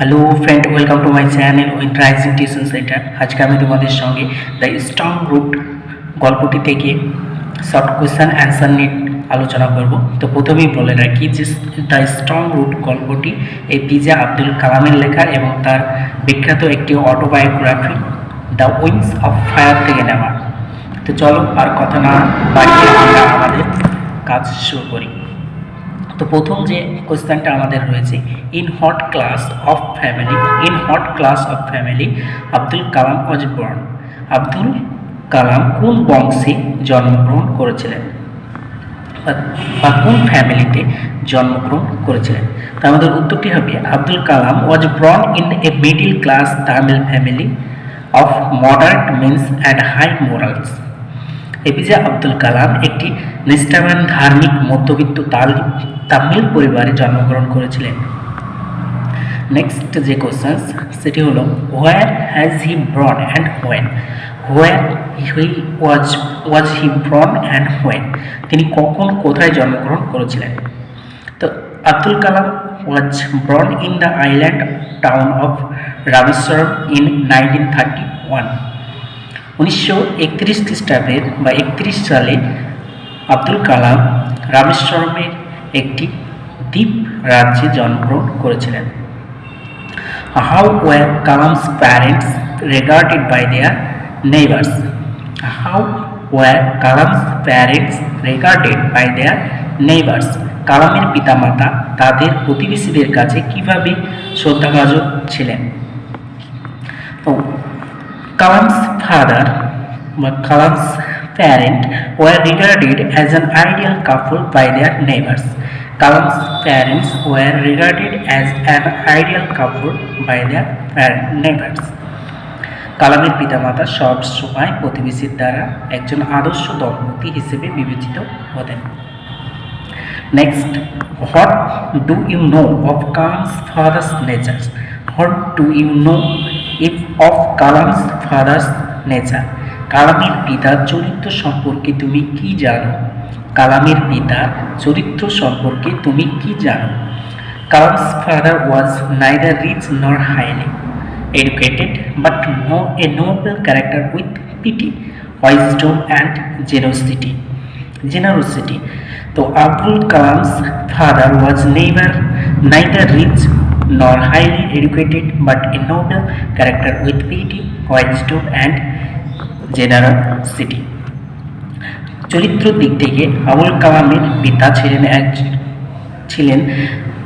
Hello friend, welcome to my channel with rising tuition centre. আজকে আমি তোমাদের সঙ্গে দ্য স্ট্রং রুট গল্পটি থেকে শর্ট কোয়েশ্চেন অ্যান্সার নিয়ে আলোচনা করব। তো প্রথমেই বলে রাখি যে দ্য স্ট্রং রুট গল্পটি এপিজে আব্দুল কালামের লেখা এবং তার বিখ্যাত একটি autobiography the wings of fire থেকে নেওয়া। তো চলো আর কথা না বাড়িয়ে আমরা আমাদের কাজ শুরু করি। তো প্রথম যে কোশ্চেনটা আমাদের রয়েছে, in what class of family Abdul Kalam was born. Abdul Kalam কোন বংশে জন্মগ্রহণ করেছিলেন বা কোন ফ্যামিলিতে জন্মগ্রহণ করেছিলেন? তো আমাদের উত্তরটি হবে Abdul Kalam was born in a middle class Tamil family of moderate means and high morals. APJ Abdul Kalam একটি নিষ্ঠাবান ধার্মিক মধ্যবিত্ত তামিল পরিবারে জন্মগ্রহণ করেছিলেন। নেক্সট যে কোশ্চেন সেটি হলো, where has he born and when. Where he was he born and when, তিনি কখন কোথায় জন্মগ্রহণ করেছিলেন? তো Abdul Kalam was born in the island town of Rameswaram in 1931। 1931 খ্রিস্টাব্দের বা 31 সালে আব্দুল কালাম রামেশ্বরমের একটি দ্বীপ রাজ্যে জন্মগ্রহণ করেছিলেন। How were Kalam's parents regarded by their neighbours. How were Kalam's parents regarded by their neighbours, কালামের পিতামাতা তাদের প্রতিবেশীদের কাছে কিভাবে শ্রদ্ধাভাজন ছিলেন? তো Kalam's father or Kalam's parents were regarded as an ideal couple by their neighbors. Kalam's parents were regarded as an ideal couple by their neighbors. কালামের পিতামাতা সব সময় প্রতিবেশীর দ্বারা একজন আদর্শ দম্পতি হিসেবে বিবেচিত হতেন। Next, what do you know of Kalam's father's nature? What do you know of Kalam's father's nature, কালামের পিতার চরিত্র সম্পর্কে তুমি কি জানো? কালামের পিতার চরিত্র সম্পর্কে তুমি কি জানো? Kalam's father was neither rich nor highly educated but a noble character with piety, wisdom and generosity. তো Abdul Kalam's father was neither rich nor highly educated but a noble character with piety, wisdom and generosity. চরিত্র দিক থেকে আবুল কালামের পিতা ছিলেন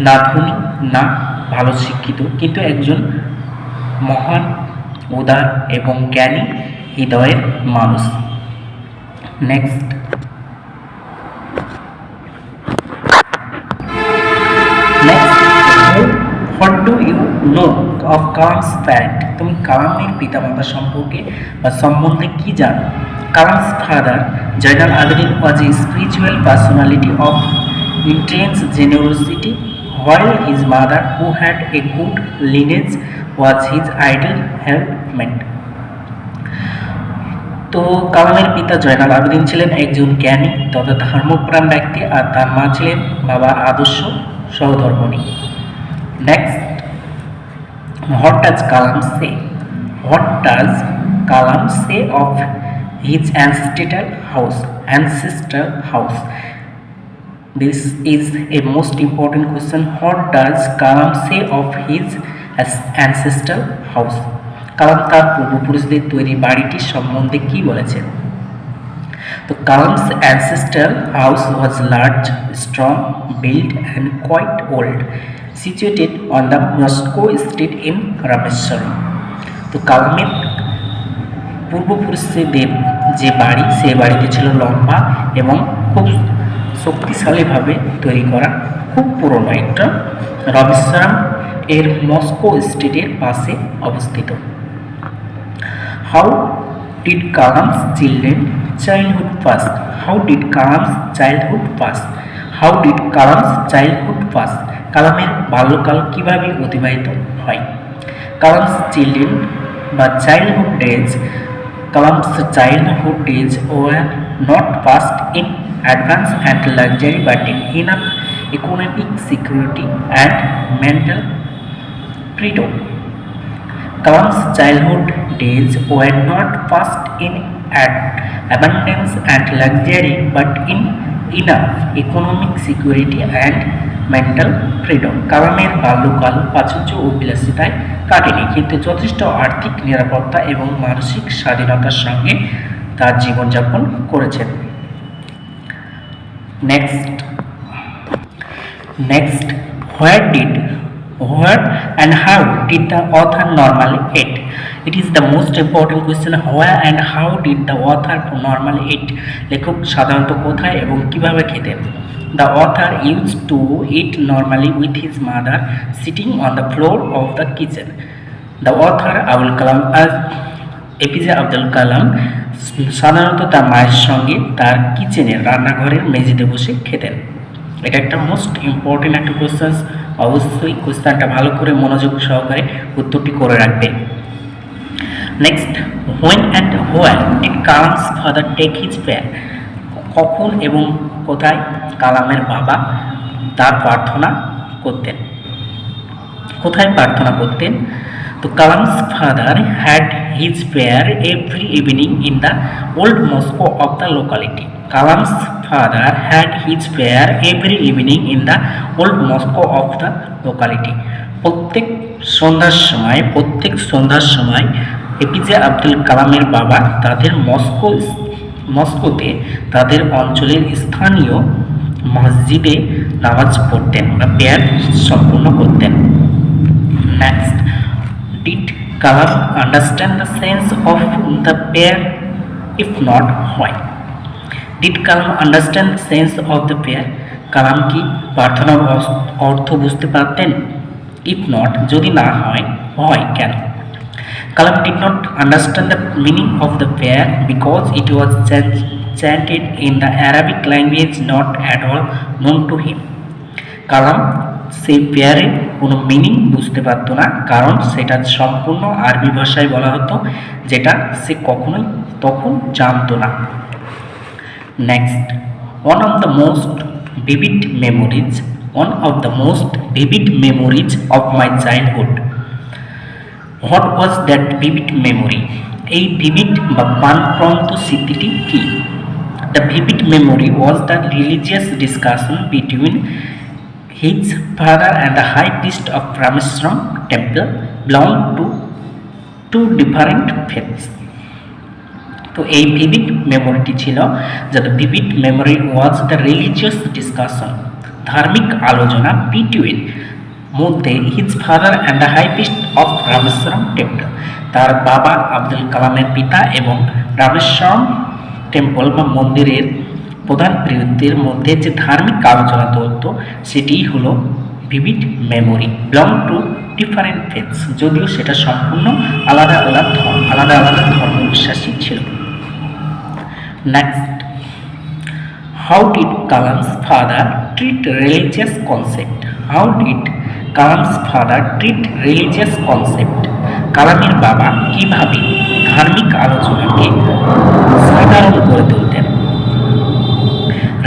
না ধনী না ভালো শিক্ষিত, কিন্তু একজন মহান, উদার এবং জ্ঞানী হৃদয়ের মানুষ। Next, what do you know of Kalam's parent, তুমি কালামের পিতামাতা সম্বন্ধে কি জানো? Kalam's father Jainul Abedin was a spiritual personality of intense generosity, while his mother, who had a good lineage, was his ideal helpmate. তো কালামের পিতা জয়নাল আবেদিন ছিলেন একজন জ্ঞানী তথা ধর্মপ্রাণ ব্যক্তি, আর তার মা ছিলেন বাবার আদর্শ সহধর্মিণী। Next, what does Kalam say? What does Kalam say of his ancestral house? This is a most important question. What does Kalam say of his ancestral house? কালাম তার পূর্বপুরুষদের তৈরি বাড়িটি সম্বন্ধে কি বলেছেন? তো কালাম's ancestral house was large, strong, built and quite old, situated on the Moscow street in Rameshwaram. তো কালামের পূর্বপুরুষদের যে বাড়ি, সেই বাড়িটি ছিল লম্বা এবং খুব শক্তিশালীভাবে তৈরি করা, খুব পুরনো একটা, রামেশ্বরম এর মস্কো স্ট্রিটের পাশে অবস্থিত। How did Kalam's childhood pass? কালামের বাল্যকাল কিভাবে অতিবাহিত হয়? Kalam's childhood days were not passed in advance and luxury but in enough economic security and mental freedom. Kalam's childhood days were not passed in abundance and luxury, but in enough economic security and mental freedom. কালামের বাল্যকাল প্রাচুর্য ও বিলাসিতায় কাটেনি, কিন্তু যথেষ্ট আর্থিক নিরাপত্তা এবং মানসিক স্বাধীনতার সঙ্গে তার জীবনযাপন করেছেন। Next where and how did the author normally eat? It is the most important question. Where and how did the author normally eat? লেখক সাধারণত কোথায় এবং কিভাবে খেতেন? The author used to eat normally with his mother sitting on the floor of the kitchen. The author APJ Abdul Kalam সাধারণত তার মায়ের সঙ্গে তার কিচেনের রান্নাঘরের মেঝেতে বসে খেতেন। এটা একটা মোস্ট ইম্পর্টেন্ট একটা কোশ্চেন, অবশ্যই কোশ্চেনটা ভালো করে মনোযোগ সহকারে উত্তরটি করে রাখবে। Next, when and where did Kalam's father take his prayer? কখন এবং কোথায় কালামের বাবা তার প্রার্থনা করতেন? কোথায় প্রার্থনা করতেন? তো Kalam's father had his prayer every evening in the old mosque of the locality. Kalam's father had his prayer every evening in the old mosque of the locality. প্রত্যেক সন্ধ্যার সময় এপিজে আব্দুল কালামের বাবা তাদের মস্কোতে তাদের অঞ্চলের স্থানীয় মসজিদে নামাজ পড়তেন বা প্রেয়ার সম্পূর্ণ করতেন। Next, did Kalam understand the sense of the prayer? If not, why? Did Kalam understand the sense of the prayer? Kalam কি প্রার্থনার অর্থ বুঝতে পারতেন? ইফ নট, যদি না হয়, হয় কেন? Kalam did not understand the meaning of the prayer because it was chanted in the Arabic language not at all known to him. কালাম সেই প্রেয়ারের কোনো মিনিং বুঝতে পারত না, কারণ সেটা সম্পূর্ণ আরবি ভাষায় বলা হতো, যেটা সে কখনোই তখন জানতো না। Next, one of the most vivid memories of my childhood. What was that vivid memory? এই vivid বা প্রাণপ্রান্ত স্মৃতিটি কি? The vivid memory was the religious discussion between his father and the high priest of Rameshwaram temple belonged to two different faiths. তো এই vivid memoryটি ছিল, যে the vivid memory was the religious discussion, ধার্মিক আলোচনা between মধ্যে his father and the high priest of Rameswaram temple, তার বাবা আব্দুল কালামের পিতা এবং রামেশ্বরম টেম্পল বা মন্দিরের প্রধান পুরোহিতের মধ্যে যে ধার্মিক আলোচনা চলত সেটি হলো vivid memory. Belong to different faiths, যদিও সেটা সম্পূর্ণ আলাদা আলাদা ধর্ম বিশ্বাসী ছিল। Next, how did Kalam's father treat religious concept? How did Kalam's father treat religious concept? কালামের বাবা কিভাবে ধার্মিক আলোচনাকে সাধারণ করে তুলতেন?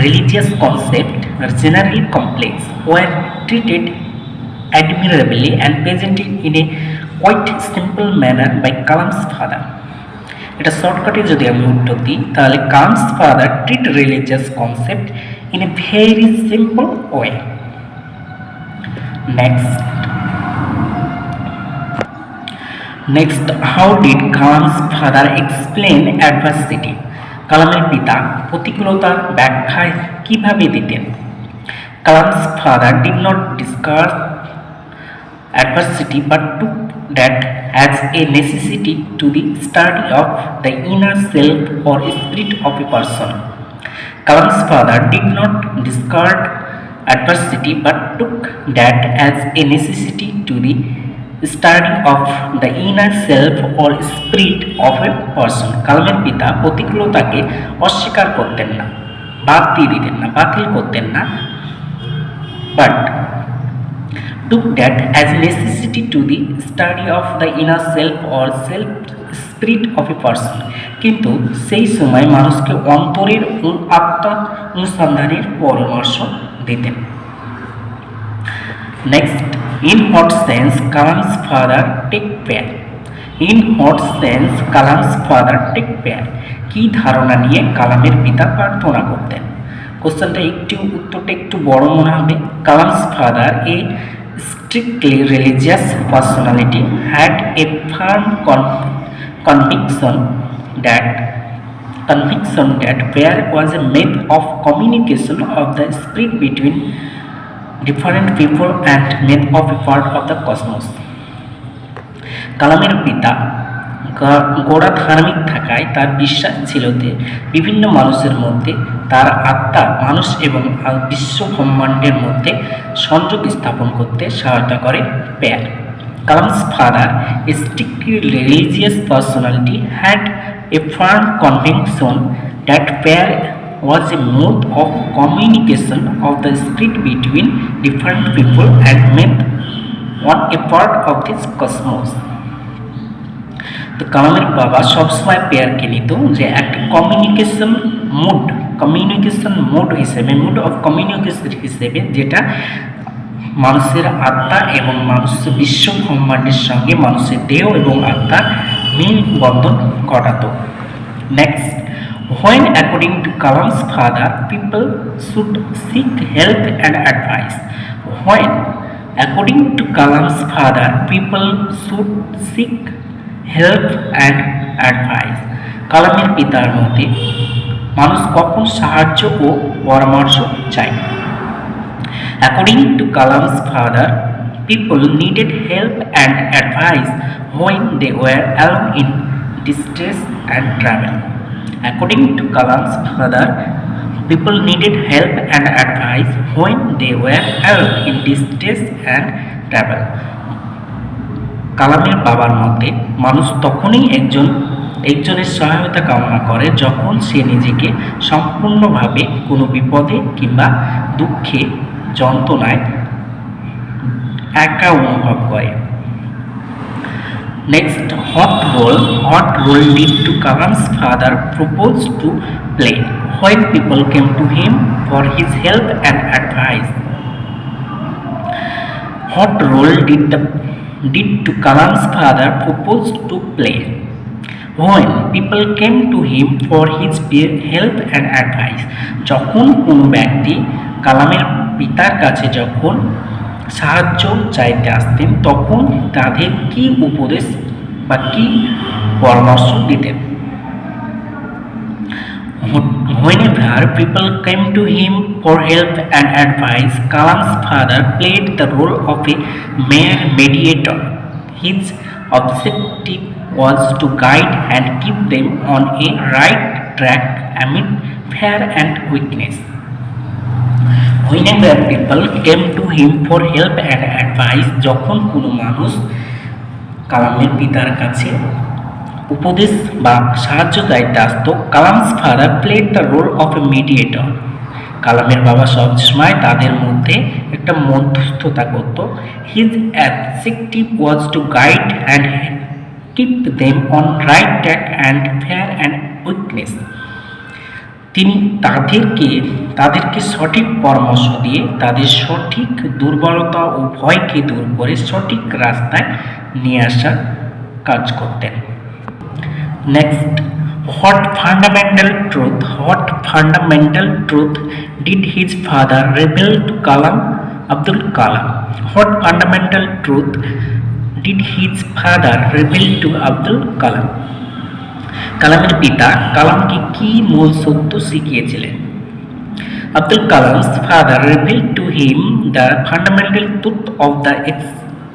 Religious concept are generally complex, were treated admirably and presented in a quite simple manner by Kalam's father. এটা শর্টকাটে যদি আমি উত্তর দিই, তাহলে Kalam's father treat religious concept in a very simple way. Next, how did Kalam's father explain adversity? কালামের পিতা প্রতিকূলতার ব্যাখ্যা কিভাবে দিতেন? Kalam's father did not discuss adversity but took that as a necessity to the study of the inner self or spirit of a person. Kalam's father did not discard adversity but took that as a necessity to the study of the inner self or spirit of a person. কালামের পিতা প্রতিকূলতাকে অস্বীকার করতেন না, বাদ দিয়ে দিতেন না, বাতিল করতেন না, but took that as a necessity to the study of the inner self or self spirit of a person. কিন্তু সেই সময় মানুষকে অন্তরের আত্মা অনুসন্ধানের পরামর্শ দিতেন। Next, In what sense Kalam's father take care? In what sense Kalam's father take care? কি ধারণা নিয়ে কালামের পিতা প্রার্থনা করতেন? কোশ্চেনটা উত্তরটা একটু বড় মনে হবে। Kalam's father, a strictly religious personality, had a firm conviction that prayer was a method of communication of the spirit between different people and made of a part of the cosmos. কালামের পিতা গোড়া ধার্মিক থাকায় তার বিশ্বাস ছিল যে বিভিন্ন মানুষের মধ্যে তার আত্মা মানুষ এবং বিশ্ব ব্রহ্মাণ্ডের মধ্যে সংযোগ স্থাপন করতে সহায়তা করে prayer. Kalam's father, a strictly religious personality, had a firm conviction that prayer was a mode of communication of the spirit between different people and made one a part of this cosmos. তো কালামের বাবা সবসময় প্রেয়ারকে নিত যে একটা communication mode হিসেবে, mode of communication হিসেবে, যেটা মানুষের আত্মা এবং মানুষের বিশ্ব ব্রহ্মাণ্ডের সঙ্গে মানুষের দেহ এবং আত্মার মিল বন্ধন ঘটাতো। Next, when according to Kalam's father people should seek help and advice. When according to Kalam's father people should seek help and advice. কালামের পিতার মতে মানুষ কখন সাহায্য ও পরামর্শ চায়? According to Kalam's father, people needed help and advice when they were alone in distress and trouble. According to Kalam's father, people needed help and advice when they were alone in distress and trouble. কালামের বাবার মতে মানুষ তখনই একজনের সহায়তা কামনা করে যখন সে নিজেকে সম্পূর্ণভাবে কোনো বিপদে কিংবা দুঃখে, যন্ত্রণায় একা অনুভব করে। Next, what role did to Kalam's father propose to play when people came to him for his help and advice? What role did to Kalam's father propose to play when people came to him for his help and advice? যখন কোনো ব্যক্তি কালামের পিতার কাছে যখন সাহায্য চাইতে আসতেন তখন তাদের কি উপদেশ বা কি পরামর্শ দিতেন? Whenever people came to him for help and advice, Kalam's father played the role of a mere mediator. His objective was to guide and keep them on a right track amid fear and weakness. Whenever people came to him for help and advice, যখন কোনো মানুষ কালামের পিতার কাছে উপদেশ বা সাহায্য চাইতে আসতো, Kalam's father played the role of a mediator. কালামের বাবা সবসময় তাদের মধ্যে একটা মধ্যস্থতা করত। His objective was to guide and keep them on right track and fair and weakness. তিনি তাদেরকে সঠিক পরামর্শ দিয়ে তাদের সঠিক দুর্বলতা ও ভয়কে দূর করে সঠিক রাস্তায় নিয়ে আসার কাজ করতেন। Next, what fundamental truth did his father reveal to Abdul Kalam? What fundamental truth did his father reveal to Abdul Kalam? কালামের পিতা কালামকে কি মূল সত্য শিখিয়েছিলেন? Abdul Kalam's father revealed to him the fundamental truth of the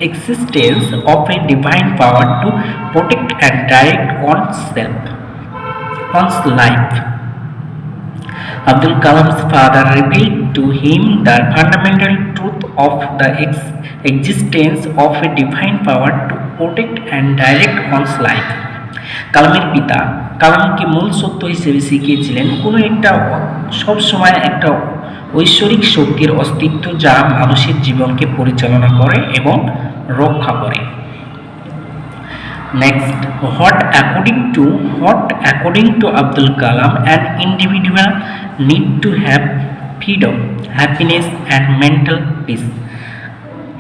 existence of a divine power to protect and direct one's life. Abdul Kalam's father revealed to him the fundamental truth of the existence of a divine power to protect and direct one's life. কালামের পিতা কালামকে মূল সত্য হিসেবে শিখিয়েছিলেন কোনো একটা সবসময় একটা ঐশ্বরিক শক্তির অস্তিত্ব যা মানুষের জীবনকে পরিচালনা করে এবং রক্ষা করে। Next, what according to Abdul Kalam an individual need to have freedom, happiness and mental peace.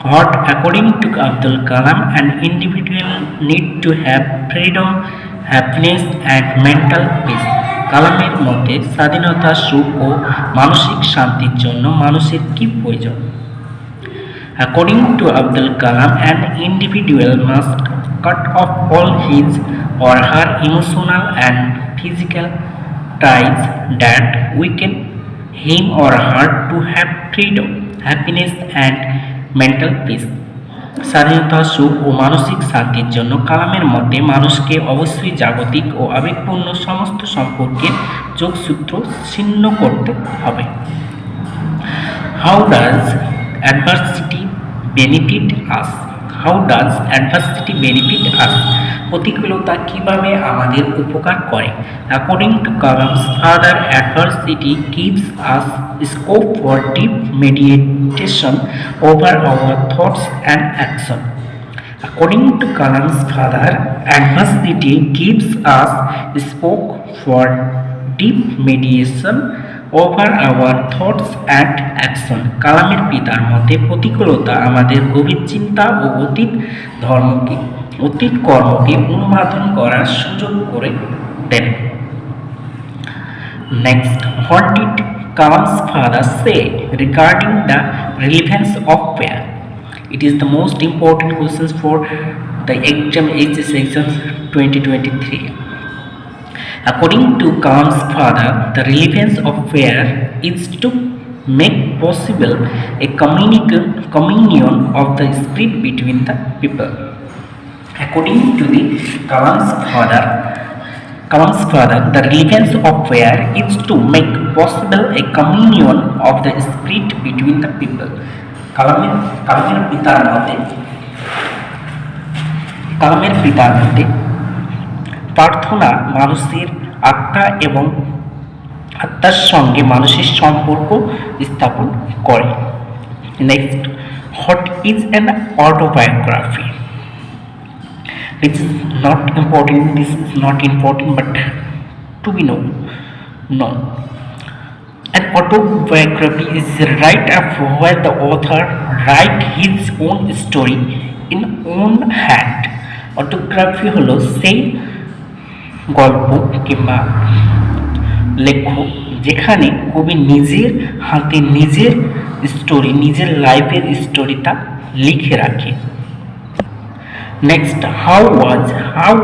What, according to Abdul Kalam, an individual need to have freedom, happiness and mental peace. কালামের মতে স্বাধীনতা, সুখ ও মানসিক শান্তির জন্য মানুষের কি প্রয়োজন? According to Abdul Kalam, an individual must cut off all his or her emotional and physical ties that weaken him or her to have freedom, happiness and mental peace. স্বাধীনতা, সুখ ও মানসিক শান্তির জন্য কালামের মতে মানুষকে অবশ্যই জাগতিক ও আবেগপূর্ণ সমস্ত সম্পর্কের যোগসূত্র ছিন্ন করতে হবে। How does adversity benefit us? How does adversity benefit us? প্রতিকূলতা কিভাবে আমাদের উপকার করে? According to Kalam's father, adversity gives us scope for deep meditation over our thoughts and action. According to Kalam's father, adversity gives us scope for deep meditation over our thoughts and action. কালামের পিতার মতে প্রতিকূলতা আমাদের গভীর চিন্তা ও অতীত কর্মকে অনুধাবন করার সুযোগ করে দেন। Next, what did Kalam's father say regarding the relevance of prayer? It is the most important questions for the exam exams 2023. According to Kalam's father, the relevance of prayer is to make possible a communion of the spirit between the people. According to the Kalam's father, the relevance of prayer is to make possible a communion of the spirit between the people. কালামের পিতার মতে প্রার্থনা মানুষের আত্মার সঙ্গে মানুষের সম্পর্ক স্থাপন করে। Next, what is an autobiography? This is not important, but to be known. An autobiography is a write-up where the author writes his own story in own hand. Autobiography হলো সেই গল্প কিংবা লেখক যেখানে কবি নিজের হাতে নিজের স্টোরি, নিজের লাইফের স্টোরিটা লিখে রাখে। Next, how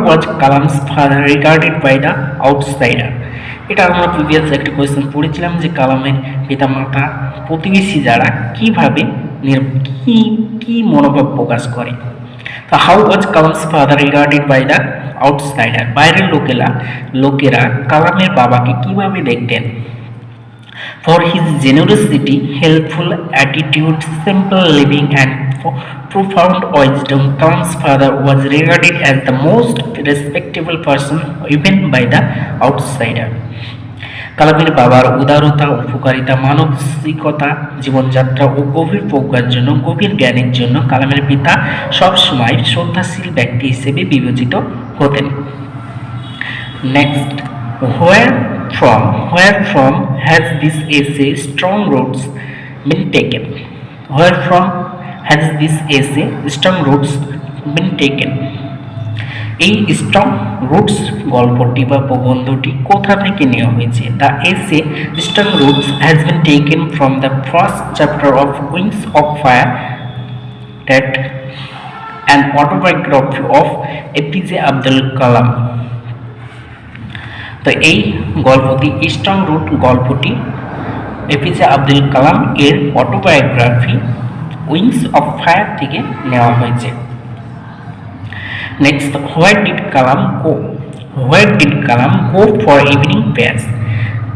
was Kalam's father regarded by the outsider? এটা আমরা প্রিভিয়াস একটা কোয়েশ্চেন পড়েছিলাম যে কালামের পিতামাতা প্রতিবেশী যারা কিভাবে কি মনোভাব প্রকাশ করে। তো how was Kalam's father regarded by the outsider? বাইরের লোকেরা কালামের বাবাকে কিভাবে দেখতেন? For his generosity, helpful attitude, simple living and profound wisdom, Kalam's father was regarded as the most respectable person even by the outsider. কালামের বাবার উদারতা, উপকারিতা, মানসিকতা, জীবনযাত্রা ও গভীর প্রজ্ঞার জন্য, গভীর জ্ঞানের জন্য কালামের পিতা সবসময় শ্রদ্ধাশীল ব্যক্তি হিসেবে বিবেচিত হতেন। Next, where from has this essay strong roots been taken? Where from has this essay strong roots been taken? এই স্ট্রং রুটস গল্পটি বা প্রবন্ধটি কোথা থেকে নেওয়া হয়েছে? The essay strong roots has been taken from the first chapter of wings of fire, that an autobiography of APJ Abdul Kalam. তো এই গল্পটি, স্ট্রং রুট গল্পটি এপিজে আব্দুল কালাম এর অটোবায়োগ্রাফি উইংস অফ ফায়ার থেকে নেওয়া হয়েছে। Next, where did Kalam go for evening prayers?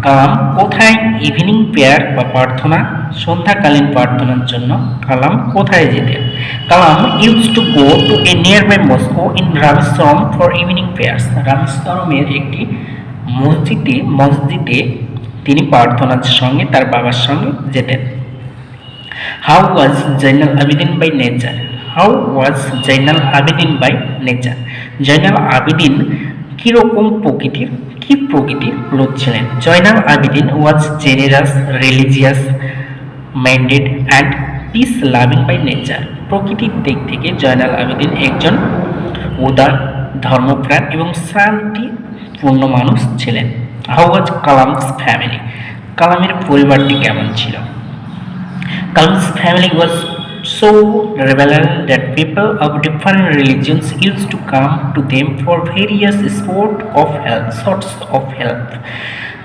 কালাম কোথায় evening prayer বা প্রার্থনা, সন্ধ্যাকালীন প্রার্থনার জন্য কালাম কোথায় যেতেন? Kalam use to go to a nearby mosque in Rameswaram for evening prayers. রামেশ্বরমের একটি মসজিদে তিনি প্রার্থনার সঙ্গে তার বাবার সঙ্গে যেতেন। How was Jainul Abedin by nature? Jainul Abedin কিরকম প্রকৃতির লোক ছিলেন? Jainul Abedin was generous, religious minded and peace loving by nature. প্রকৃতির দিক থেকে জয়নাল আবেদিন একজন উদার, ধর্মপ্রাণ এবং শান্তিপূর্ণ মানুষ ছিলেন। How was Kalam's family? কালামের পরিবারটি কেমন ছিল? Kalam's family was so rebellious that people of different religions used to come to them for various sorts of help.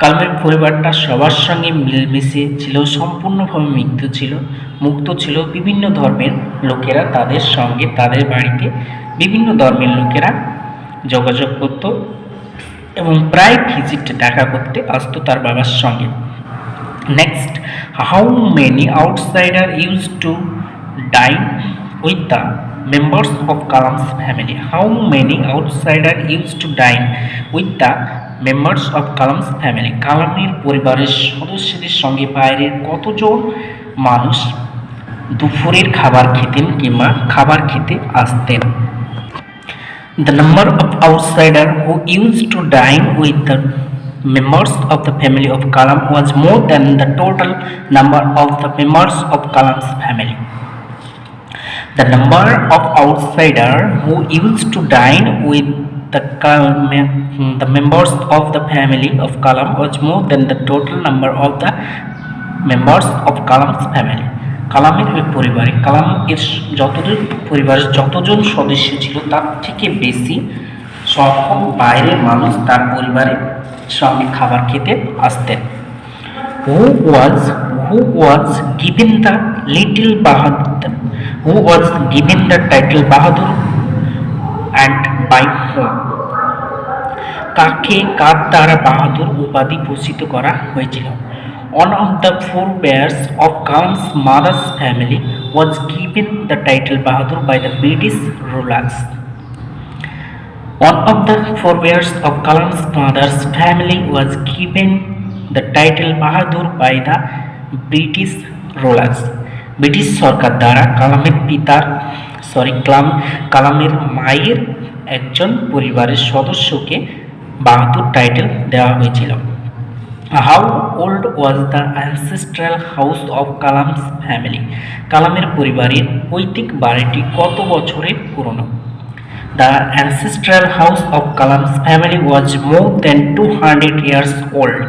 কালামের পরিবারটা সবার সঙ্গে মিলমিশে ছিল, সম্পূর্ণভাবে মুক্ত ছিল। বিভিন্ন ধর্মের লোকেরা তাদের সঙ্গে, তাদের বাড়িতে বিভিন্ন ধর্মের লোকেরা যোগাযোগ করত এবং প্রায় দেখা করতে আসতো তার বাবার সঙ্গে। Next, how many outsider use to dine with the members of Kalam's family? How many outsiders used to dine with the members of Kalam's family? কালামের পরিবারের সদস্যদের সঙ্গে বাইরের কতজন মানুষ দুপুরের খাবার খেতেন কিংবা খাবার খেতে আসতেন? The number of outsiders who used to dine with the members of the family of Kalam was more than the total number of the members of Kalam's family. The number of outsiders who used to dine with the members of the family of Kalam was more than the total number of the members of Kalam's family. কালামের পরিবারে পরিবারের যতজন সদস্য ছিল তার থেকে বেশি সংখ্যক বাইরের মানুষ তার পরিবারের সঙ্গে খাবার খেতে আসতেন। Who was given the title Bahadur and by whom? কার দ্বারা বাহাদুর উপাধি ভূষিত করা হয়েছিল? One of the forebears of Kalam's mother's family was given the title Bahadur by the British rulers. One of the forebears of Kalam's mother's family was given the title Bahadur by the British rulers. British সরকার দ্বারা কালামের মায়ের একজন পরিবারের সদস্যকে বাহাদুর title দেওয়া হয়েছিল। How old was the ancestral house of Kalam's family? কালামের পরিবারের পৈতৃক বাড়িটি কত বছরের পুরনো? The ancestral house of Kalam's family was more than 200 years old.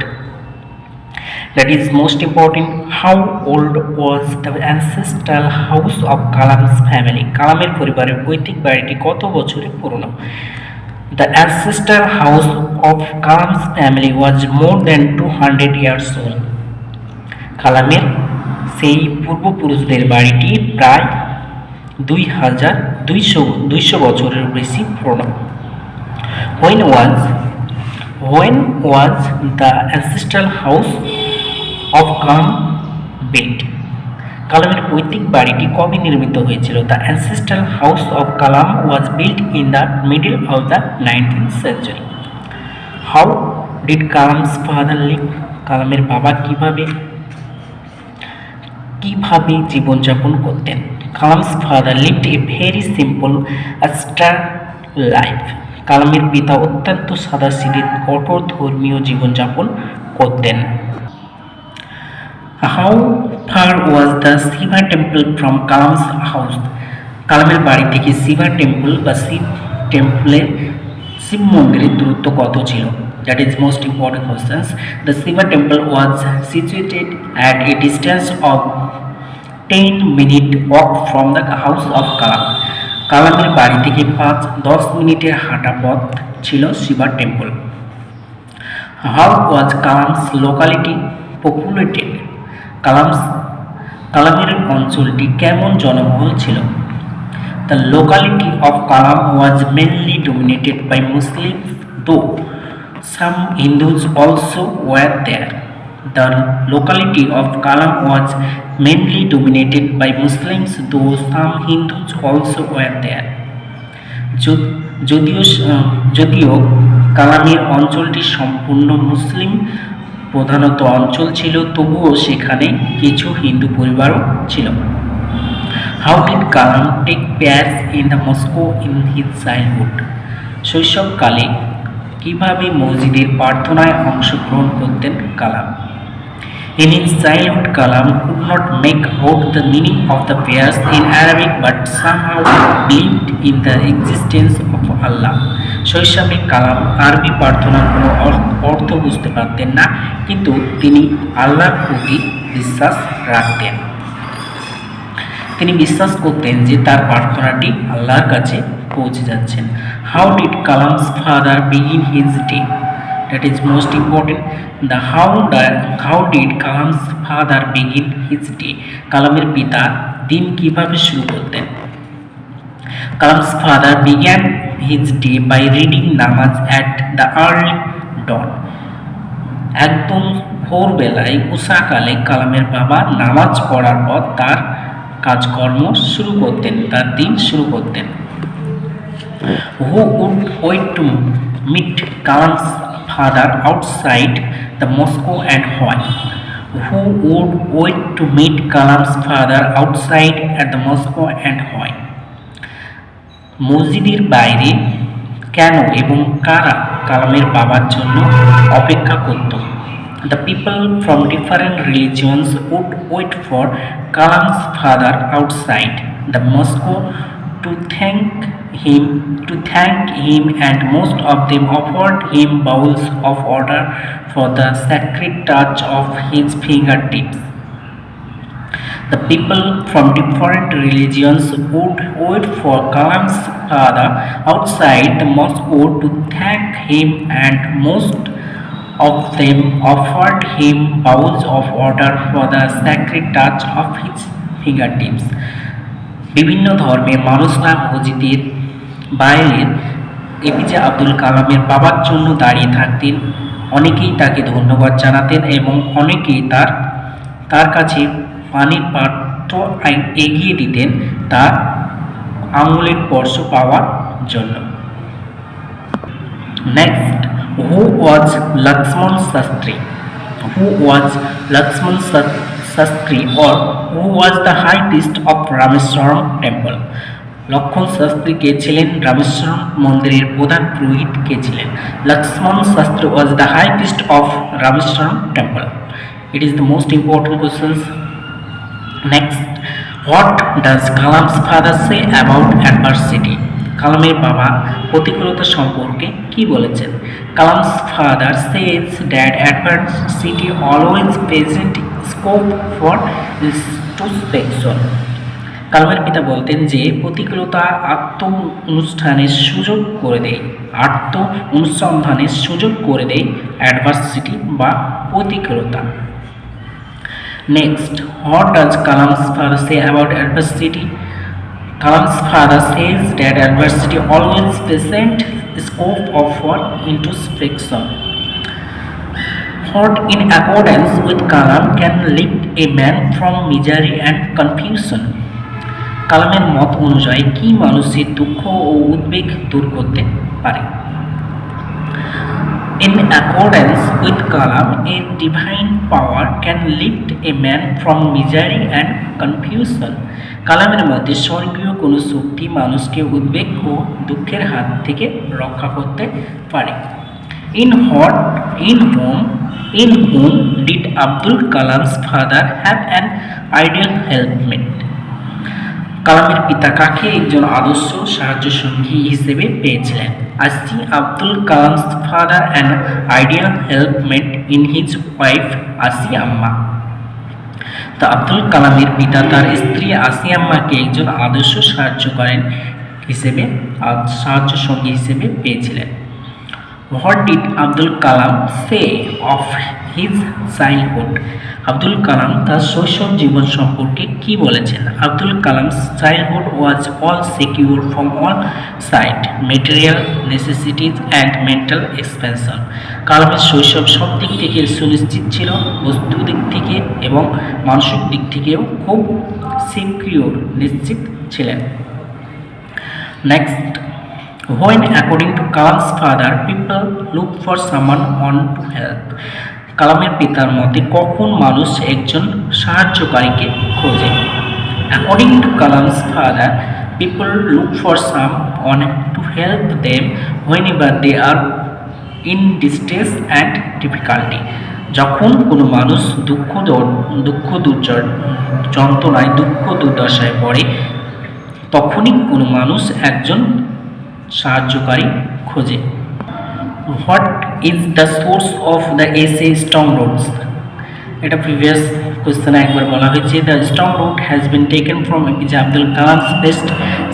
That is most important. How old was the ancestral house of Kalam's family? কালামের পরিবারের পৈতৃক বাড়িটি কত বছরের পুরনো? The ancestral house of Kalam's family was more than 200 years old. কালামের সেই পূর্বপুরুষদের বাড়িটি প্রায় 200 বছরের বেশি পুরনো। When was the ancestral house of Kalam built? কালামের পৈতৃক বাড়িটি কবে নির্মিত হয়েছিল? The ancestral house of Kalam was built in the middle of the 19th century. How did Kalam's father live? কালামের বাবা কিভাবে জীবনযাপন করতেন? Kalam's father lived a very simple, austere life. কালামের পিতা অত্যন্ত সাদাসিধে কঠোর ধর্মীয় জীবনযাপন করতেন। How far was the Shiva temple from Kalam's house? কালামের বাড়ি থেকে শিবা টেম্পল বা শিব মন্দিরের দূরত্ব কত ছিল? That is most important questions. The Shiva temple was situated at a distance of 10-minute walk from the house of Kalam. কালামের বাড়ি থেকে 10 মিনিটের হাঁটা পথ ছিল Shiva temple. How was Kalam's locality populated? কালামের অঞ্চলটি কেমন জনবহুল ছিল? The locality of Kalam was mainly dominated by Muslims, though some Hindus also were there. The locality of Kalam was mainly dominated by Muslims, though some Hindus also were there. যদিও কালামের অঞ্চলটি সম্পূর্ণ মুসলিম প্রধানত অঞ্চল ছিল, তবুও সেখানে কিছু হিন্দু পরিবারও ছিল। How did Kalam take part in the Mosque in his childhood? শৈশবকালে কিভাবে মসজিদের প্রার্থনায় অংশগ্রহণ করতেন কালাম? In his childhood, Kalam could not make out the meaning of the prayers in Arabic but somehow believed in the existence of Allah. শৈশবে কালাম আরবি প্রার্থনার কোনো অর্থ বুঝতে পারতেন না, কিন্তু তিনি আল্লাহর প্রতি বিশ্বাস রাখতেন। তিনি বিশ্বাস করতেন যে তার প্রার্থনাটি আল্লাহর কাছে পৌঁছে যাচ্ছেন। How did Kalam's father begin his day? That is most important. How did Kalam's father begin his day? কালামের পিতা দিন কিভাবে শুরু করতেন? Kalam's father began his day by reading namaz at the early dawn. একদম ভোরবেলায় উষাকালে কালামের বাবা নামাজ পড়ার পর তার কাজকর্ম শুরু করতেন, তার দিন শুরু করতেন। Who would wait to meet Kalam's father outside the mosque and why? Who would wait to meet Kalam's father outside at the mosque and why? মসজিদের বাইরে কেন এবং কারা কালামের বাবার জন্য অপেক্ষা করত? The people from different religions would wait for Kalam's father outside the mosque to thank him, and most of them offered him bowls of water for the sacred touch of his fingertips. The people from different religions would wait for Kalam's father outside the mosque to thank him, and most of them offered him bowls of water for the sacred touch of his fingertips. বিভিন্ন ধর্মের মানুষরা মসজিদের বাইরে APJ Abdul কালামের বাবার জন্য দাঁড়িয়ে থাকতেন। অনেকেই তাকে ধন্যবাদ জানাতেন এবং অনেকেই তার কাছে পানির পাত্র এগিয়ে দিতেন তার আঙুলের স্পর্শ পাওয়ার জন্য। Next, who was Lakshman Shastri? Who was Lakshman Shastri or who was the high priest of Rameswaram temple? Lakshman Shastri কে ছিলেন? রামেশ্বরম মন্দিরের প্রধান পুরোহিত কে ছিলেন? Lakshman Sastry was the high priest of Rameswaram temple. It is the most important questions. Next, what does Kalam's father say about adversity? কালামের বাবা প্রতিকূলতা সম্পর্কে কি বলেছেন? Kalam's father says that adversity always present scope for introspection. কালামের পিতা বলতেন যে প্রতিকূলতা আত্ম-অনুসন্ধানের সুযোগ করে দেয় অ্যাডভার্সিটি বা প্রতিকূলতা। Next, what does Kalam's father say about adversity? Kalam's father says that adversity always presents scope for introspection. What, in accordance with Kalam, can lift a man from misery and confusion? কালামের মত অনুযায়ী কি মানুষের দুঃখ ও উদ্বেগ দূর করতে পারে? In accordance with Kalam, a divine power can lift a man from misery and confusion. কালামের মধ্যে স্বর্গীয় কোনো শক্তি মানুষকে উদ্বেগ ও দুঃখের হাত থেকে রক্ষা করতে পারে। In whom did Abdul Kalam's father have an ideal helpmate? কালামের পিতা কাকে একজন আদর্শ সাহায্য সঙ্গী হিসেবে পেয়েছিলেন? I see Abdul Kalam's father an ideal helpmate in his wife আসি আম্মা। তা আব্দুল কালামের পিতা তার স্ত্রী আসি আম্মাকে একজন আদর্শ সাহায্য সঙ্গী হিসেবে পেয়েছিলেন। What did Abdul Kalam say of his childhood? Abdul Kalam তার শৈশব জীবন সম্পর্কে কি বলেছেন? Abdul কালাম's childhood was all secure from all sides, material necessities and mental expansion. কালামের শৈশব সব দিক থেকে সুনিশ্চিত ছিল, বস্তু দিক থেকে এবং মানসিক দিক থেকেও খুব সিকিউর, নিশ্চিত ছিলেন। Next, when according to Kalam's father people look for someone on to help, কালামের পিতার মতে কখন মানুষ একজন সাহায্যকারীকে খোঁজে? According to Kalam's father, people look for someone to help them whenever they are in distress and difficulty. যখন কোনো মানুষ দুঃখ যন্ত্রণায় দুঃখ দুর্দশায় পড়ে তখনই কোনো মানুষ একজন সাহায্যকারী খোঁজে। What is the source of the essay strong roots? এটা প্রিভিয়াস কোয়েশ্চেনে একবার বলা হয়েছে। The strong root has been taken from APJ Abdul Kalam's best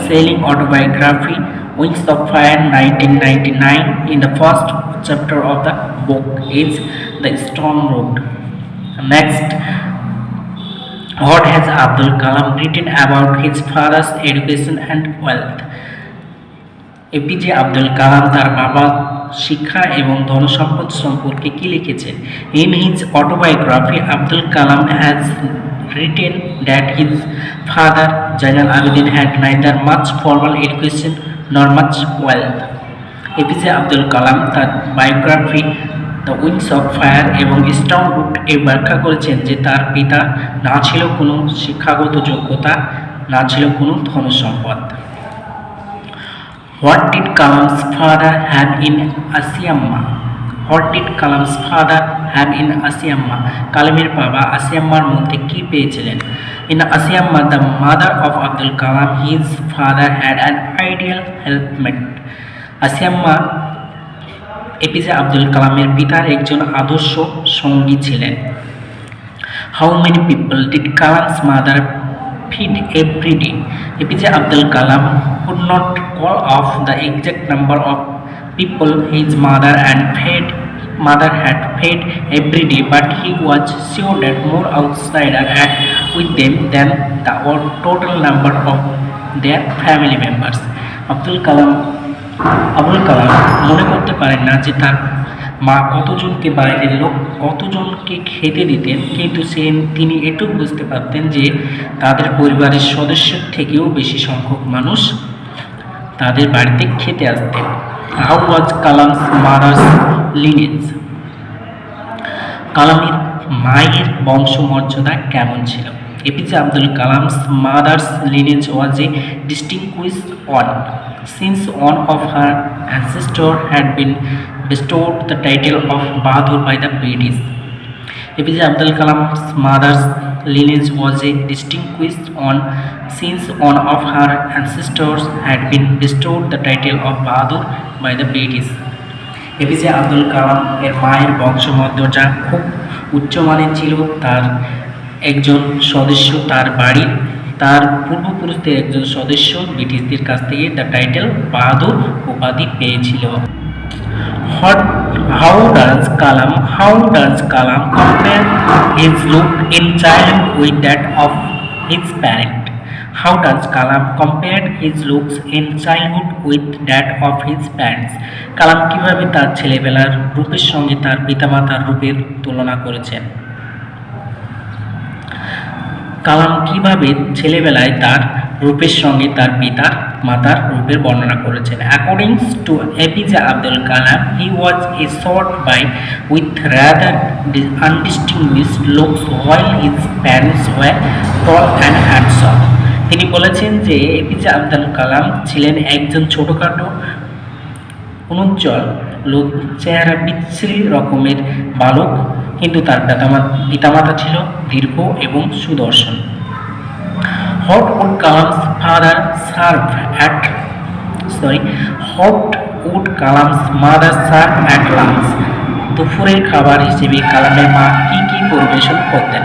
selling autobiography Wings of Fire 1999. In the first chapter of the book is the strong root. Next, what has Abdul Kalam written about his father's education and wealth? APJ Abdul Kalam তার বাবা শিক্ষা এবং ধনসম্পদ সম্পর্কে কি লিখেছেন? In his autobiography, Abdul Kalam has written that his father Zainal Abidin had neither much formal education nor much wealth. APJ Abdul Kalam তার biography the wings of fire এবং strong root এ ব্যাখ্যা করেছেন যে তার পিতা না ছিল কোনো শিক্ষাগত যোগ্যতা, না ছিল কোনো ধনসম্পদ। What did Kalam's father have in Asiamma? What did Kalam's father have in Asiamma? কালামের বাবা আসিয়াম্মার মধ্যে কি পেয়েছিলেন? In Asiamma, the mother of Abdul Kalam, his father had an ideal helpmate. Ashiamma APJ Abdul কালামের পিতার একজন আদর্শ সঙ্গী ছিলেন। How many people did Kalam's mother feed every day? APJ Abdul Kalam could not call off the exact number of people his mother had fed every day, but he was sure that more outsiders had with them than the total number of their family members. Abdul Kalam মনে করতে পারেন না যে তার মা কতজনকে বাইরের লোক কতজনকে খেতে দিতেন, কিন্তু তিনি এটুকু বুঝতে পারতেন যে তাদের পরিবারের সদস্যের থেকেও বেশি সংখ্যক মানুষ তাদের বাড়িতে খেতে আসতেন। How was Kalam's mother's lineage? কালামের মায়ের বংশমর্যাদা কেমন ছিল? APJ Abdul Kalam's mother's lineage was a distinguished one, since one of her ancestors had been bestowed the title of Bahadur by the British. APJ Abdul Kalam's mother's lineage was a distinguished one, since one of her ancestors had been bestowed the title of Bahadur by the British. APJ Abdul Kalam এর মায়ের বংশমর্যাদা খুব উচ্চমানের ছিল। তার একজন সদস্য তার পূর্বপুরুষদের একজন সদস্য ব্রিটিশদের কাছ থেকে দ্য টাইটেল বাহাদুর উপাধি পেয়েছিল। How does Kalam compare his look in childhood with that of his parent? How does Kalam compare his looks in childhood with that of his parents? কালাম কিভাবে তার ছেলেবেলার রূপের সঙ্গে তার পিতামাতার রূপের তুলনা করেছেন? কালাম কিভাবে ছেলেবেলায় তার রূপের সঙ্গে তার পিতার মাতার রূপের বর্ণনা করেছেন? According to APJ Abdul Kalam, he was a short boy with rather undistinguished looks while his parents were tall and handsome. তিনি বলেছেন যে APJ আব্দুল কালাম ছিলেন একজন ছোটখাটো অনুজ্জ্বল লোক, চেহারা বিচ্ছিরি রকমের বালক, কিন্তু তার পিতামাতা ছিল দীর্ঘ এবং সুদর্শন। What would Kalam's mother serve at lunch? দুপুরের খাবার হিসেবে কালামের মা কি কি পরিবেশন করতেন?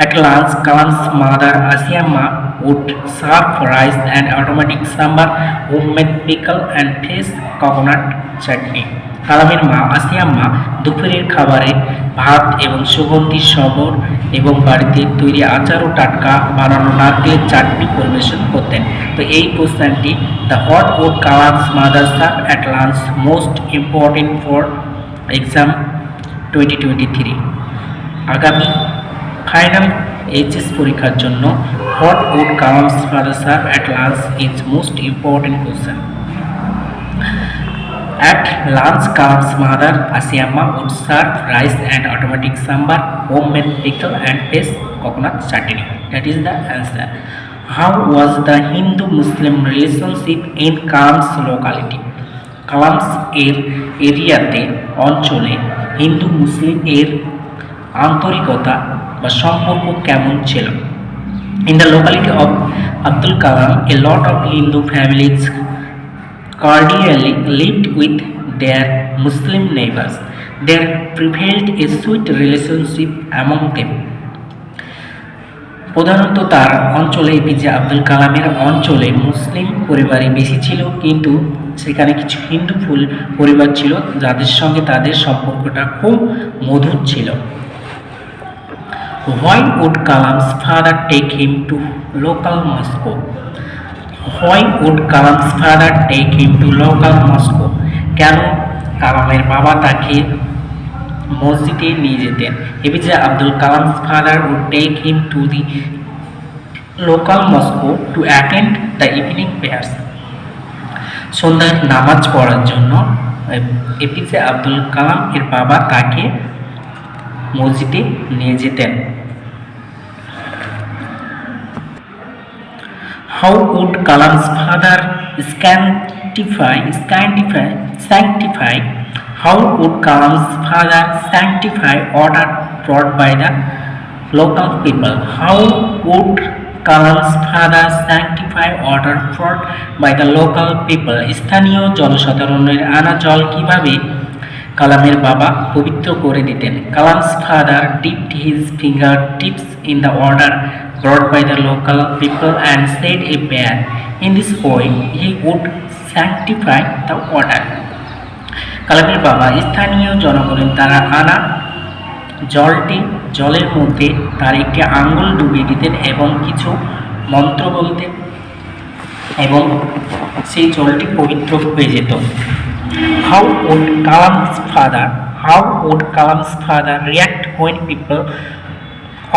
At lunch, Kalam's mother Asiamma would serve rice and aromatic sambar, homemade pickle and fresh coconut chutney. কালামের মা আসিয়াম্মা দুপুরের খাবারে ভাত এবং সুগন্ধি সবর এবং বাড়িতে তৈরি আচার ও টাটকা বানানো নারকেলের চাটনি পরিবেশন করতেন। তো এই কোশ্চেনটি the what would Kalam's mother serve at lunch most important for exam 2023। আগামী ফাইনাল এইচএস পরীক্ষার জন্য what would Kalam's mother serve at lunch is most important question. At lunch, Kalam's mother Asiamma would serve rice and aromatic sambar, homemade pickle and fresh coconut chutney. That is the answer. How was the Hindu-Muslim relationship in Kalam's locality? Kalam's এরিয়াতে অঞ্চলে হিন্দু মুসলিম এর আন্তরিকতা বা সম্পর্ক কেমন ছিল? In the locality of Abdul Kalam, a lot of Hindu families cordially lived with their Muslim neighbors. There prevailed a sweet relationship among them. প্রধানত তার অঞ্চলে এপিজে আব্দুল কালামের অঞ্চলে মুসলিম পরিবারই বেশি ছিল, কিন্তু সেখানে কিছু হিন্দু পরিবার ছিল যাদের সঙ্গে তাদের সম্পর্কটা খুব মধুর ছিল। Why would Kalam's father take him to local Moscow? Why would Kalam's father take him to local Moscow? কেন কালামের বাবা তাকে মসজিদে নিয়ে যেতেন? APJ Abdul Kalam's father would take him to the local Moscow to attend the evening prayers. সন্ধ্যার নামাজ পড়ার জন্য এপিজে আব্দুল কালাম এর বাবা তাকে মসজিদে নিয়ে যেতেন। How would Kalam's father sanctify order brought by the local people? How would Kalam's father sanctify order brought by the local people? স্থানীয় জনসাধারণের আনা জল কিভাবে কালামের বাবা পবিত্র করে দিতেন? Kalam's father dipped his fingertips in the order brought by the local people and said a prayer. In this way, he would sanctify the order. কালামের বাবা স্থানীয় জনগণের দ্বারা আনা জলের মধ্যে তার একটি আঙ্গুল ডুবিয়ে দিতেন এবং কিছু মন্ত্র বলতেন এবং সেই জলটি পবিত্র হয়ে যেত। How would Kalam's father react when people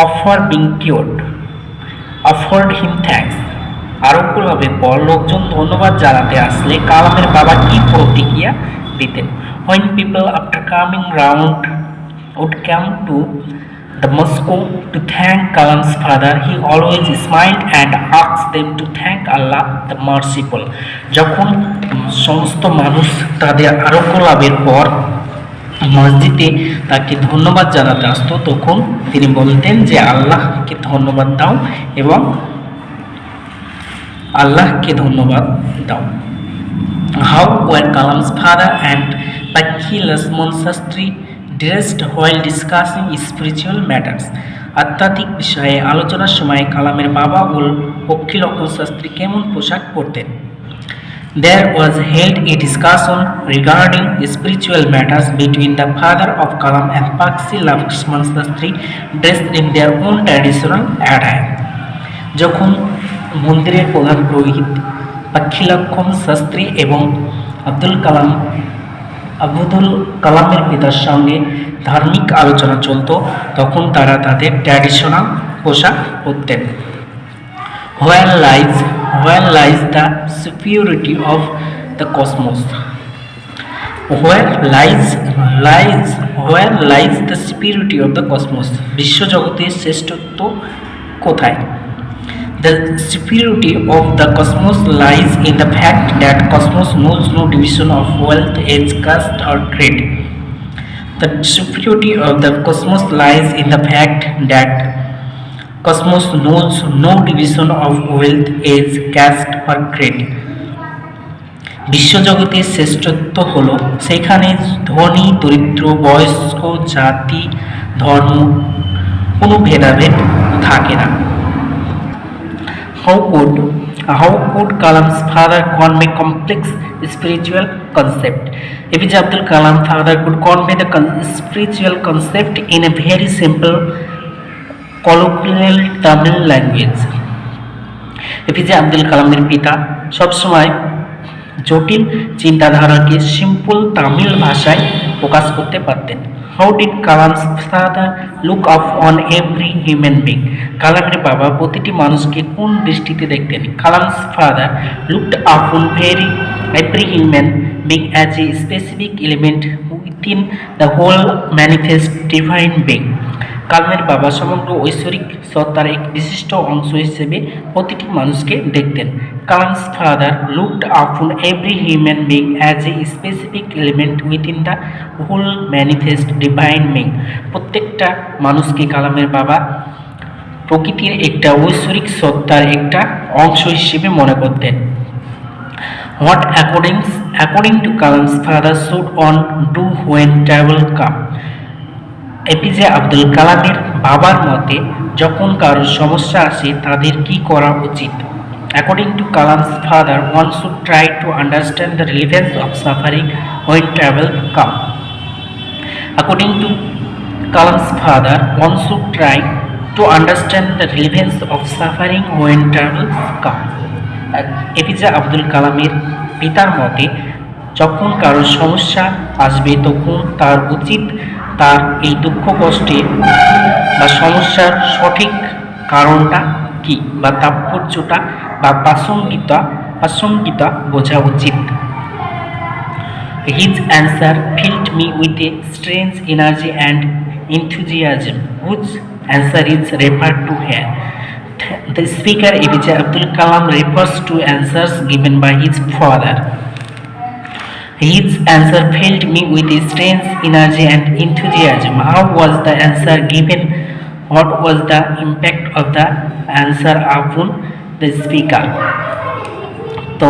offered him thanks? আরোগ্যভাবে পর লোকজন ধন্যবাদ জানাতে আসলে কালামের বাবা কি প্রতিক্রিয়া দিতেন? When people after coming round would come to the Moscow to thank Kalam's father, he always smiled and asked them to thank Allah the Merciful. যখন সমস্ত মানুষ তাদের আরোগ্য লাভের পর মসজিদে তাকে ধন্যবাদ জানাতে আসতো, তখন তিনি বলতেন যে আল্লাহকে ধন্যবাদ দাও এবং আল্লাহকে ধন্যবাদ দাও। How were Kalam's father and Pakhi Lakshman Shastri dressed while discussing spiritual matters? আধ্যাত্মিক বিষয়ে আলোচনার সময় কালামের বাবা ও পক্ষী লক্ষণ শাস্ত্রী কেমন পোশাক পরতেন? There was held a discussion regarding spiritual matters between the father of Kalam and Pakhi Lakshman Shastri dressed in their own traditional attire. যখন মন্দিরের প্রধান পুরোহিত পাক্ষী লক্ষণ শাস্ত্রী এবং আব্দুল কালামের পিতার সঙ্গে ধার্মিক আলোচনা চলত, তখন তারা তাদের ট্র্যাডিশনাল পোশাক পরতেন। Where lies the superiority of the cosmos? Where lies the superiority of the cosmos? বিশ্বজগতের শ্রেষ্ঠত্ব কোথায়? The superiority of the cosmos lies in the fact that cosmos knows no division of wealth, age, caste or creed. The superiority of the cosmos lies in the fact that cosmos knows no division of wealth, age, caste or creed. বিশ্বজগতের শ্রেষ্ঠত্ব হলো সেখানে ধনী দরিদ্র বয়স্ক জাতি ধর্ম কোনো ভেদাভেদ থাকে না। How could Kalam's father convey complex spiritual concept? APJ Abdul Kalam father could convey the spiritual concept in a very simple colloquial Tamil language. APJ Abdul Kalam's পিতা সবসময় জটিল চিন্তাধারাকে সিম্পল তামিল ভাষায় প্রকাশ করতে পারতেন। How did Kalam's father look up on every human being? কালামের বাবা প্রতিটি মানুষকে কোন দৃষ্টিতে দেখতেন? Kalam's father looked upon every human being as a specific element within the whole manifest divine being. কালামের বাবা সমগ্র ঐশ্বরিক সত্তার এক বিশিষ্ট অংশ হিসেবে প্রতিটি মানুষকে দেখতেন। Kalam's father looked upon every human being as a specific element within the whole manifest divine being. প্রত্যেকটা মানুষকে কালামের বাবা প্রকৃতির একটা ঐশ্বরিক সত্তার একটা অংশ হিসেবে মনে করতেন। What according to Kalam's father should on do when trouble come? APJ Abdul কালামের বাবার মতে যখন কারোর সমস্যা আসে তাদের কি করা উচিত? According to Kalam's father, one should try to understand the relevance of suffering when trouble come. According to Kalam's father, one should try to understand the relevance of suffering when trouble come. APJ Abdul কালামের পিতার মতে যখন কারোর সমস্যা আসবে তখন তার উচিত তার এই দুঃখ কষ্টের বা সমস্যার সঠিক কারণটা কি বা তাৎপর্যটা বা প্রাসঙ্গিকতা বোঝা উচিত। His answer filled me with a strange energy and enthusiasm, whose answer is referred to here. The speaker APJ Abdul Kalam refers to answers given by his father. His answer filled me with a strange energy and enthusiasm. How was the answer given? What was the impact of the answer upon the speaker? So,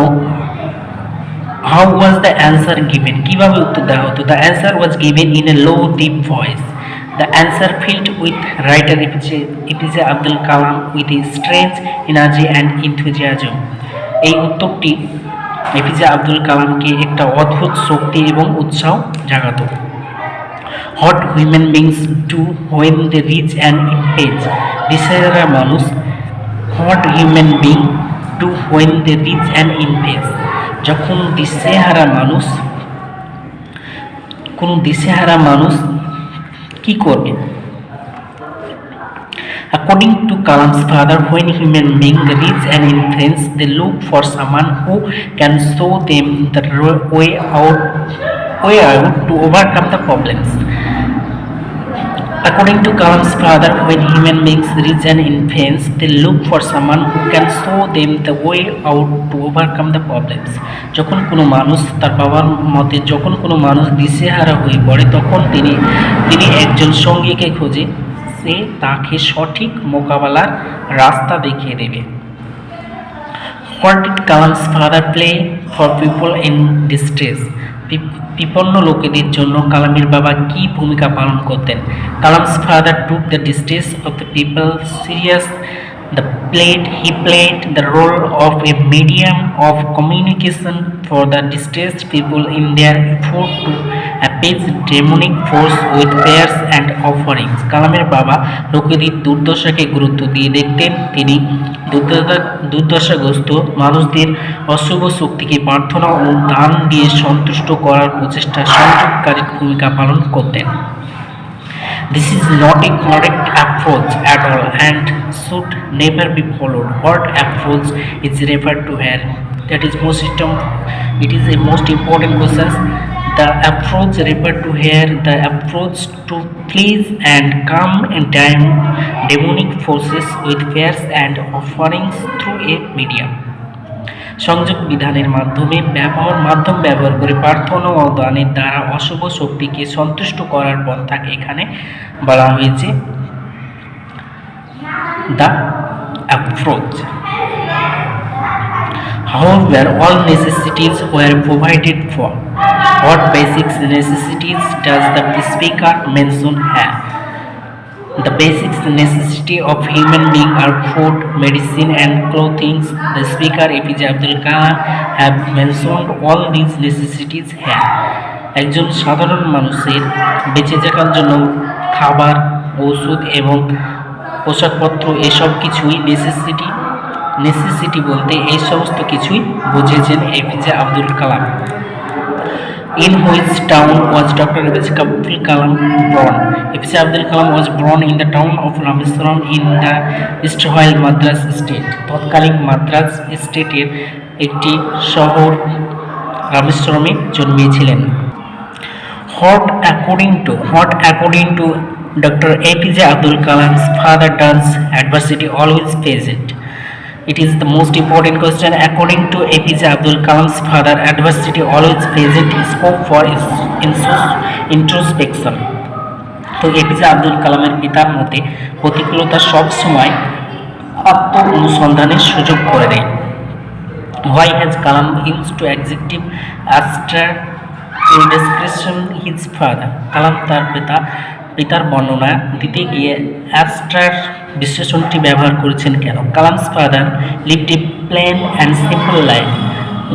how was the answer given? কিভাবে উত্তর দেওয়া হতো? The answer was given in a low, deep voice. The answer filled with writer APJ Abdul Kalam with a strange energy and enthusiasm. এই উত্তরটি APJ Abdul কালামকে একটা অদ্ভুত শক্তি এবং উৎসাহ জাগাত। What human beings do when they reach an impasse? দিশেহারা মানুষ What human being do when they reach an impasse? যখন দিশেহারা মানুষ কি করবে? According to Kalam's father, when human beings reach an impasse, they look for someone who can show them the way out to overcome the problems. According to Kalam's father, when human beings reach an impasse, they look for someone who can show them the way out to overcome the problems. যখন কোনো মানুষ তার বাবার মতে যখন কোনো মানুষ দিশেহারা হয়ে পড়ে তখন তিনি একজন সঙ্গীকে খোঁজে, সে তাকে সঠিক মোকাবেলার রাস্তা দেখিয়ে দেবে। What did Kalam's father play for people in distress? বিপন্ন লোকেদের জন্য কালামের বাবা কি ভূমিকা পালন করতেন? Kalam's father took the distress of the people serious. He played the role of a medium of communication for the distressed people in their effort to appease demonic force with prayers and offerings. কালামের বাবা লোকেদের দুর্দশাকে গুরুত্ব দিয়ে দেখতেন। তিনি দুর্দশাগ্রস্ত মানুষদের অশুভ শক্তিকে প্রার্থনা ও দান দিয়ে সন্তুষ্ট করার প্রচেষ্টা সংযোগকারীর ভূমিকা পালন করতেন। This is not a correct approach at all and should never be followed. What approach is referred to here? It is a most important question. The approach referred to here, the approach to please and calm demonic forces with prayers and offerings through a medium. সংযোগ বিধানের মাধ্যম ব্যবহার করে প্রার্থনা ও দানের দ্বারা অশুভ শক্তিকে সন্তুষ্ট করার পন্থাকে এখানে বলা হয়েছে the approach. However, all necessities were provided for. What basic necessities does the speaker mention here? The basic necessity of human being are food, medicine and clothing. The speaker APJ Abdul Kalam have mentioned all these necessities here. একজন সাধারণ মানুষের বেঁচে থাকার জন্য খাবার, ওষুধ এবং পোশাকপত্র এসব কিছুই নেসেসিটি বলতে এই সমস্ত কিছুই বুঝেছেন APJ Abdul Kalam. In which town was Dr. APJ Abdul Kalam born? APJ Abdul Kalam was born in the town of Rameswaram in the erstwhile Madras state. তৎকালীন মাদ্রাজ স্টেটের একটি শহর রামেশ্বরমে জন্মেছিলেন। What according to Dr. APJ Abdul Kalam's father turns adversity always face it. It is the most important question. According to APJ Abdul Kalam's father, adversity always present scope for introspection. তো APJ Abdul কালামের পিতার মতে প্রতিকূলতা সব সময় আত্ম অনুসন্ধানের সুযোগ করে দেয়। Why has Kalam used to adjective abstract in description his father? কালাম তার পিতার বর্ণনা দিতে গিয়ে অ্যাবস্ট্রাক্ট বিশ্লেষণটি ব্যবহার করেছেন কেন? Kalam's father lived a plain and simple life.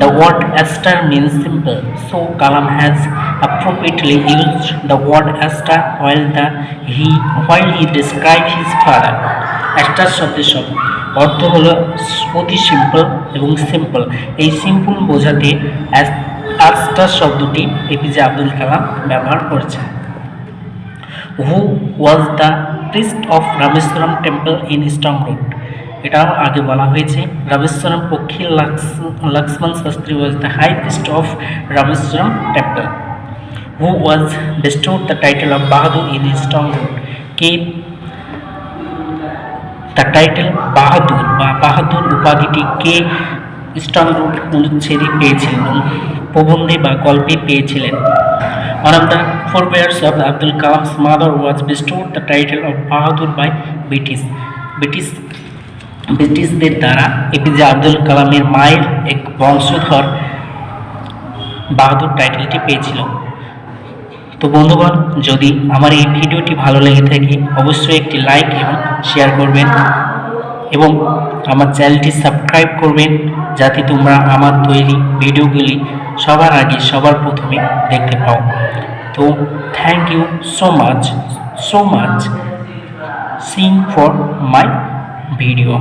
The word abstract means simple, so Kalam has appropriately used the word abstract while he described his father. Abstract শব্দের অর্থ হলো অতি সিম্পল এবং সিম্পল। এই সিম্পল বোঝাতে abstract শব্দটি এপিজে আব্দুল কালাম ব্যবহার করেছেন। Who was the priest of Rameswaram temple in Strong Road? এটাও আগে বলা হয়েছে। Rameswaram Pakshi Lakshmana Sastry was the high priest of Rameswaram temple. Who was bestowed the title of Bahadur in Strong Road? কে the title বাহাদুর উপাধিটি কে স্ট্রং রুট অনুচ্ছেদে পেয়েছিলেন, প্রবন্ধে বা গল্পে পেয়েছিলেন? One of the forebears of Abdul Kalam's mother was bestowed the title of Bahadur by ব্রিটিশদের দ্বারা এপিজে আব্দুল কালামের মায়ের এক বংশধর বাহাদুর টাইটেলটি পেয়েছিল। তো বন্ধুগণ, যদি আমার এই ভিডিওটি ভালো লেগে থাকে অবশ্যই একটি লাইক এবং শেয়ার করবেন এবং আমার চ্যানেলটি সাবস্ক্রাইব করবেন, যাতে তোমরা আমার তৈরি ভিডিওগুলি সবার আগে সবার প্রথমে দেখতে পাও। তো thank you so much seeing for my video.